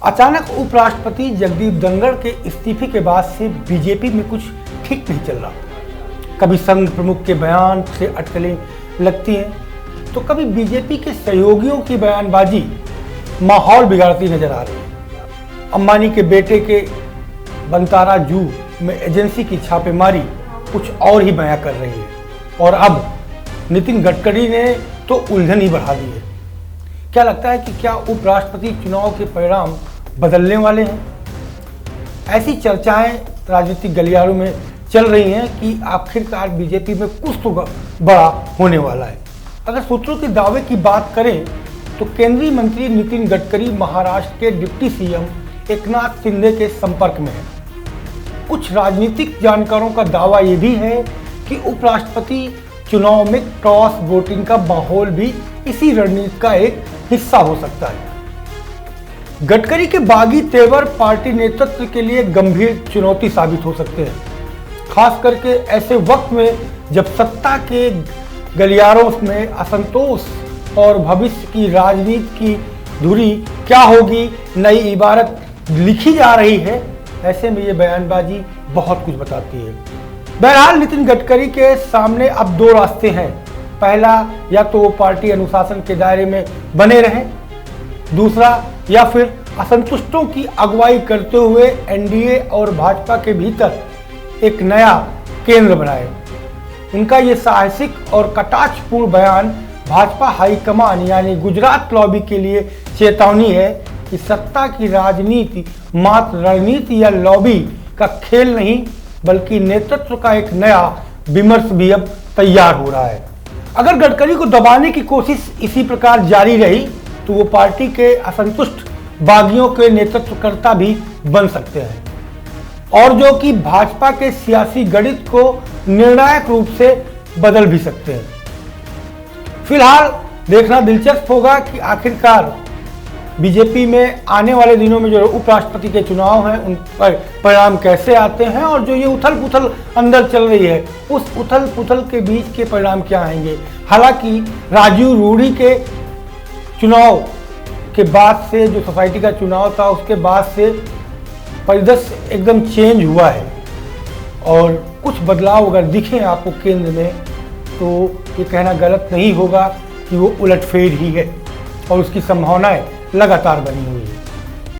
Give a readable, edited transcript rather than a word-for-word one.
अचानक उपराष्ट्रपति जगदीप धनखड़ के इस्तीफे के बाद से बीजेपी में कुछ ठीक नहीं चल रहा। कभी संघ प्रमुख के बयान से अटकलें लगती हैं तो कभी बीजेपी के सहयोगियों की बयानबाजी माहौल बिगाड़ती नजर आ रही है। अंबानी के बेटे के बनतारा जू में एजेंसी की छापेमारी कुछ और ही बयां कर रही है और अब नितिन गडकरी ने तो उलझन ही बढ़ा दी है। क्या लगता है कि क्या उपराष्ट्रपति चुनाव के परिणाम बदलने वाले हैं? ऐसी चर्चाएं राजनीतिक गलियारों में चल रही हैं कि आखिरकार बीजेपी में कुछ तो बड़ा होने वाला है। अगर सूत्रों के दावे की बात करें तो केंद्रीय मंत्री नितिन गडकरी महाराष्ट्र के डिप्टी सीएम एकनाथ शिंदे के संपर्क में है। कुछ राजनीतिक जानकारों का दावा यह भी है कि उपराष्ट्रपति चुनाव में क्रॉस वोटिंग का माहौल भी इसी रणनीति का एक हिस्सा हो सकता है। गडकरी के बागी तेवर पार्टी नेतृत्व के लिए गंभीर चुनौती साबित हो सकते हैं, खास करके ऐसे वक्त में जब सत्ता के गलियारों में असंतोष और भविष्य की राजनीति की धुरी क्या होगी नई इबारत लिखी जा रही है। ऐसे में ये बयानबाजी बहुत कुछ बताती है। बहरहाल नितिन गडकरी के सामने अब दो रास्ते हैं। पहला, या तो वो पार्टी अनुशासन के दायरे में बने रहें, दूसरा या फिर असंतुष्टों की अगुवाई करते हुए एनडीए और भाजपा के भीतर एक नया केंद्र बनाए। उनका ये साहसिक और कटाक्षपूर्ण बयान भाजपा हाईकमान यानी गुजरात लॉबी के लिए चेतावनी है कि सत्ता की राजनीति मात्र रणनीति या लॉबी का खेल नहीं बल्कि नेतृत्व का एक नया विमर्श भी अब तैयार हो रहा है। अगर गडकरी को दबाने की कोशिश इसी प्रकार जारी रही तो वो पार्टी के असंतुष्ट बागियों के नेतृत्वकर्ता भी बन सकते हैं और जो कि भाजपा के सियासी गणित को निर्णायक रूप से बदल भी सकते हैं। फिलहाल देखना दिलचस्प होगा कि आखिरकार बीजेपी में आने वाले दिनों में जो उपराष्ट्रपति के चुनाव हैं उन पर परिणाम कैसे आते हैं और जो ये उथल पुथल अंदर चल रही है उस उथल पुथल के बीच के परिणाम क्या आएंगे। हालांकि राजीव रूढ़ी के चुनाव के बाद से जो सोसाइटी का चुनाव था उसके बाद से परिदृश्य एकदम चेंज हुआ है और कुछ बदलाव अगर दिखे आपको केंद्र में तो ये कहना गलत नहीं होगा कि वो उलटफेर ही है और उसकी संभावनाएं लगातार बनी हुई है।